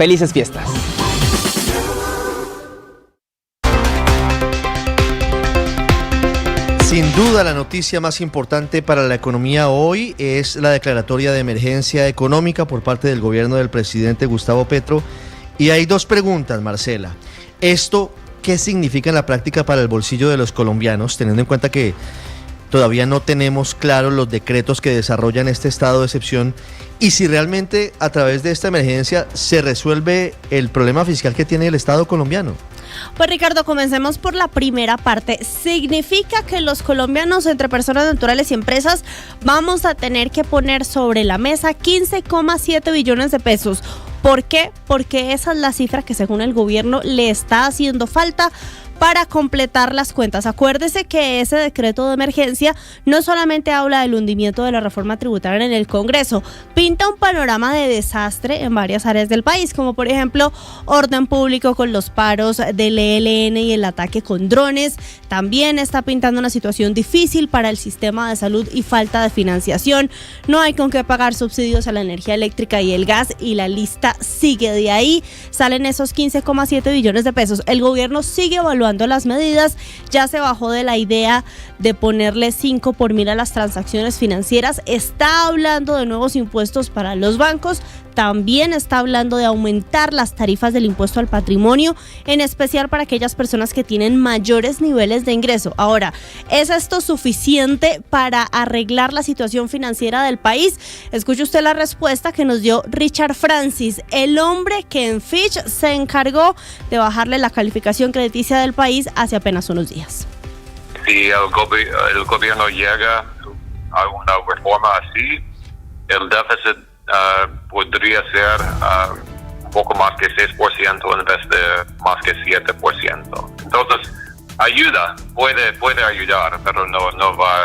Felices fiestas. Sin duda, la noticia más importante para la economía hoy es la declaratoria de emergencia económica por parte del gobierno del presidente Gustavo Petro. Y hay dos preguntas, Marcela. ¿Esto qué significa en la práctica para el bolsillo de los colombianos, teniendo en cuenta que todavía no tenemos claros los decretos que desarrollan este estado de excepción? Y si realmente a través de esta emergencia se resuelve el problema fiscal que tiene el Estado colombiano. Pues Ricardo, comencemos por la primera parte. Significa que los colombianos, entre personas naturales y empresas, vamos a tener que poner sobre la mesa 15,7 billones de pesos. ¿Por qué? Porque esa es la cifra que según el gobierno le está haciendo falta para completar las cuentas. Acuérdese que ese decreto de emergencia no solamente habla del hundimiento de la reforma tributaria en el Congreso, pinta un panorama de desastre en varias áreas del país, como por ejemplo orden público con los paros del ELN y el ataque con drones. También está pintando una situación difícil para el sistema de salud y falta de financiación. No hay con qué pagar subsidios a la energía eléctrica y el gas, y la lista sigue. De ahí salen esos 15,7 billones de pesos. El gobierno sigue evaluando las medidas, ya se bajó de la idea de ponerle 5 por mil a las transacciones financieras, está hablando de nuevos impuestos para los bancos, también está hablando de aumentar las tarifas del impuesto al patrimonio, en especial para aquellas personas que tienen mayores niveles de ingreso. Ahora, ¿es esto suficiente para arreglar la situación financiera del país? Escuche usted la respuesta que nos dio Richard Francis, el hombre que en Fitch se encargó de bajarle la calificación crediticia del país hace apenas unos días. Si el gobierno llega a una reforma así, el déficit podría ser un poco más que 6% en vez de más que 7%. Entonces, puede ayudar, pero no va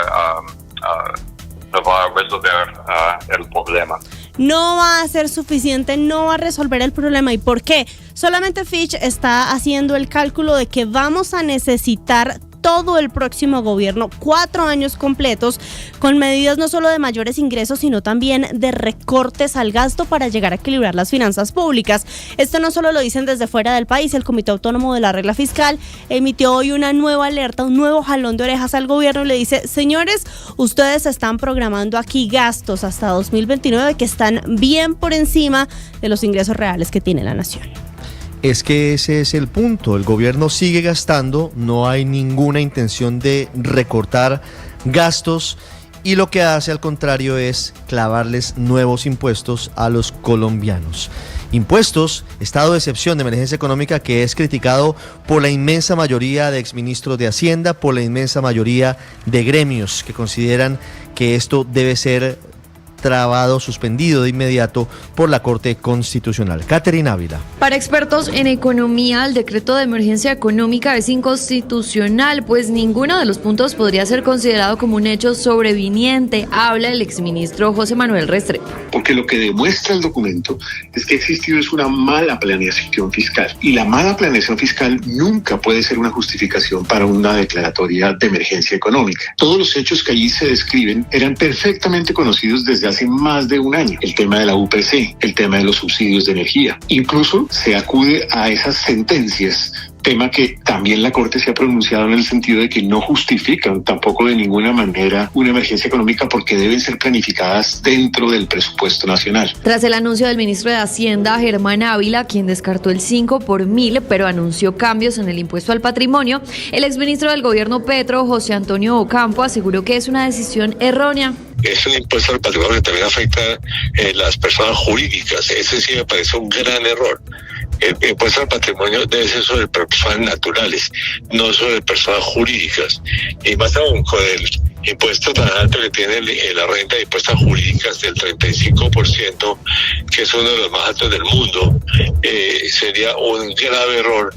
a resolver el problema. No va a ser suficiente, no va a resolver el problema. ¿Y por qué? Solamente Fitch está haciendo el cálculo de que vamos a necesitar todo el próximo gobierno, 4 años completos, con medidas no solo de mayores ingresos, sino también de recortes al gasto para llegar a equilibrar las finanzas públicas. Esto no solo lo dicen desde fuera del país. El Comité Autónomo de la Regla Fiscal emitió hoy una nueva alerta, un nuevo jalón de orejas al gobierno y le dice: señores, ustedes están programando aquí gastos hasta 2029 que están bien por encima de los ingresos reales que tiene la nación. Es que ese es el punto, el gobierno sigue gastando, no hay ninguna intención de recortar gastos y lo que hace al contrario es clavarles nuevos impuestos a los colombianos. Impuestos, estado de excepción de emergencia económica que es criticado por la inmensa mayoría de exministros de Hacienda, por la inmensa mayoría de gremios que consideran que esto debe ser trabado, suspendido de inmediato por la Corte Constitucional. Catherine Ávila. Para expertos en economía, el decreto de emergencia económica es inconstitucional, pues ninguno de los puntos podría ser considerado como un hecho sobreviniente, habla el exministro José Manuel Restrepo. Porque lo que demuestra el documento es que ha existido una mala planeación fiscal, y la mala planeación fiscal nunca puede ser una justificación para una declaratoria de emergencia económica. Todos los hechos que allí se describen eran perfectamente conocidos desde hace más de un año. El tema de la UPC, el tema de los subsidios de energía. Incluso se acude a esas sentencias, tema que también la Corte se ha pronunciado en el sentido de que no justifican tampoco de ninguna manera una emergencia económica porque deben ser planificadas dentro del presupuesto nacional. Tras el anuncio del ministro de Hacienda, Germán Ávila, quien descartó el 5 por mil, pero anunció cambios en el impuesto al patrimonio, el exministro del gobierno Petro, José Antonio Ocampo, aseguró que es una decisión errónea. Es un impuesto al patrimonio que también afecta a las personas jurídicas. Ese sí me parece un gran error. El impuesto al patrimonio debe ser sobre personas naturales, no sobre personas jurídicas. Y más aún con el impuesto tan alto que tiene la renta de impuestos jurídicas del 35%, que es uno de los más altos del mundo, sería un grave error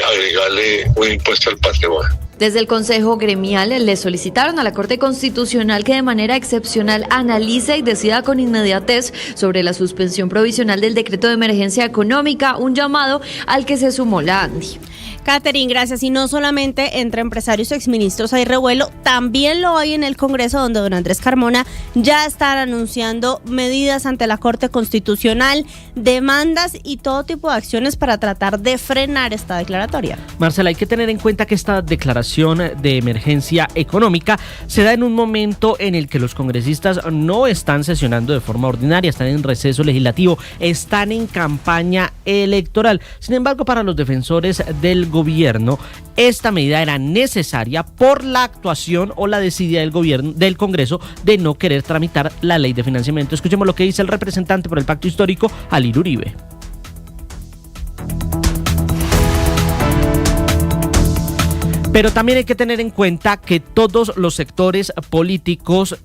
agregarle un impuesto al patrimonio. Desde el Consejo Gremial le solicitaron a la Corte Constitucional que de manera excepcional analice y decida con inmediatez sobre la suspensión provisional del decreto de emergencia económica, un llamado al que se sumó la ANDI. Catherine, gracias. Y no solamente entre empresarios y exministros hay revuelo, también lo hay en el Congreso, donde don Andrés Carmona ya está anunciando medidas ante la Corte Constitucional, demandas y todo tipo de acciones para tratar de frenar esta declaratoria. Marcela, hay que tener en cuenta que esta declaración de emergencia económica se da en un momento en el que los congresistas no están sesionando de forma ordinaria, están en receso legislativo, están en campaña electoral. Sin embargo, para los defensores del gobierno, esta medida era necesaria por la actuación o la desidia del Congreso de no querer tramitar la ley de financiamiento. Escuchemos lo que dice el representante por el Pacto Histórico, Alirio Uribe. Pero también hay que tener en cuenta que todos los sectores políticos,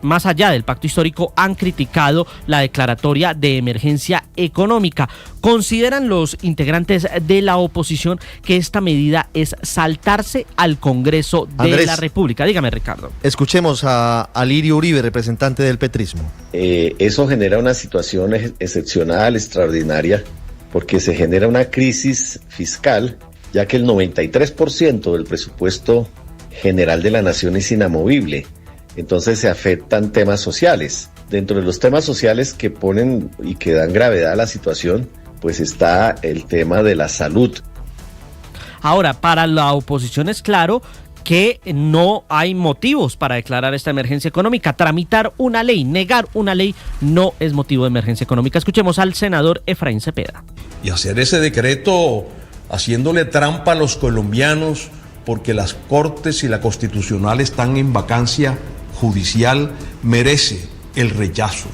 más allá del Pacto Histórico, han criticado la declaratoria de emergencia económica. Consideran los integrantes de la oposición que esta medida es saltarse al Congreso de la República. Dígame, Ricardo. Escuchemos a Alirio Uribe, representante del petrismo. Eso genera una situación excepcional, extraordinaria, porque se genera una crisis fiscal, ya que el 93% del presupuesto general de la nación es inamovible. Entonces se afectan temas sociales. Dentro de los temas sociales que ponen y que dan gravedad a la situación, pues está el tema de la salud. Ahora, para la oposición es claro que no hay motivos para declarar esta emergencia económica. Tramitar una ley, negar una ley, no es motivo de emergencia económica. Escuchemos al senador Efraín Cepeda. Y hacer ese decreto haciéndole trampa a los colombianos porque las Cortes y la Constitucional están en vacancia judicial, merece el rechazo.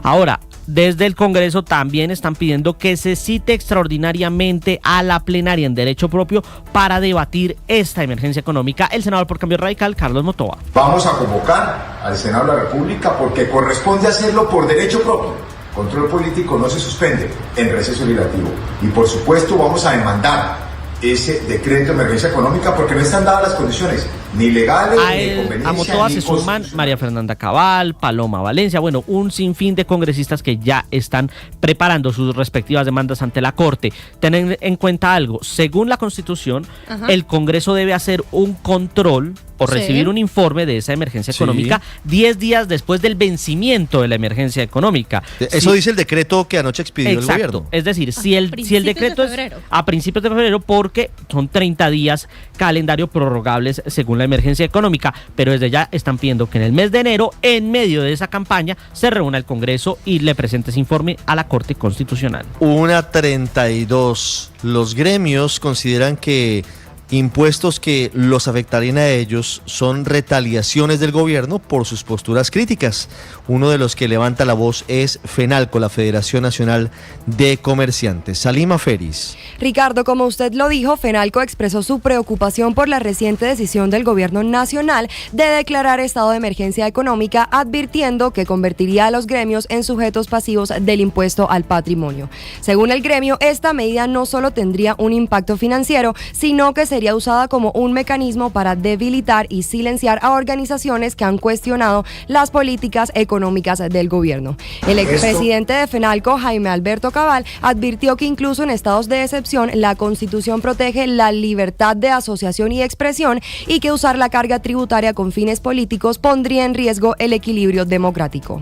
Ahora, desde el Congreso también están pidiendo que se cite extraordinariamente a la plenaria en derecho propio para debatir esta emergencia económica. El senador por Cambio Radical, Carlos Motoa. Vamos a convocar al Senado de la República porque corresponde hacerlo por derecho propio. Control político no se suspende en receso legislativo. Y por supuesto vamos a demandar ese decreto de emergencia económica porque no están dadas las condiciones ni legales, ni de conveniencia. A Motoa se suman María Fernanda Cabal, Paloma Valencia, bueno, un sinfín de congresistas que ya están preparando sus respectivas demandas ante la Corte. Ten en cuenta algo, según la Constitución, el Congreso debe hacer un control o recibir un informe de esa emergencia económica 10 días después del vencimiento de la emergencia económica. Eso dice el decreto que anoche expidió el gobierno. Es decir, si el decreto es a principios de febrero, porque son 30 días calendario prorrogables según la emergencia económica, pero desde ya están pidiendo que en el mes de enero, en medio de esa campaña, se reúna el Congreso y le presente ese informe a la Corte Constitucional. 1:32. Los gremios consideran que impuestos que los afectarían a ellos son retaliaciones del gobierno por sus posturas críticas. Uno de los que levanta la voz es FENALCO, la Federación Nacional de Comerciantes. Salima Feris. Ricardo, como usted lo dijo, FENALCO expresó su preocupación por la reciente decisión del gobierno nacional de declarar estado de emergencia económica, advirtiendo que convertiría a los gremios en sujetos pasivos del impuesto al patrimonio. Según el gremio, esta medida no solo tendría un impacto financiero, sino que sería usada como un mecanismo para debilitar y silenciar a organizaciones que han cuestionado las políticas económicas del gobierno. El expresidente de FENALCO, Jaime Alberto Cabal, advirtió que incluso en estados de excepción la Constitución protege la libertad de asociación y expresión y que usar la carga tributaria con fines políticos pondría en riesgo el equilibrio democrático.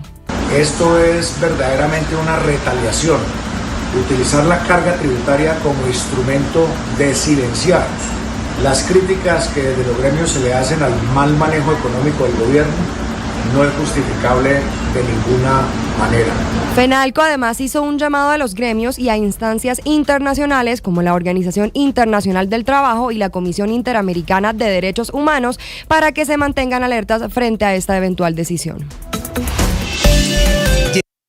Esto es verdaderamente una retaliación, utilizar la carga tributaria como instrumento de silenciar las críticas que desde los gremios se le hacen al mal manejo económico del gobierno. No es justificable de ninguna manera. FENALCO además hizo un llamado a los gremios y a instancias internacionales como la Organización Internacional del Trabajo y la Comisión Interamericana de Derechos Humanos para que se mantengan alertas frente a esta eventual decisión.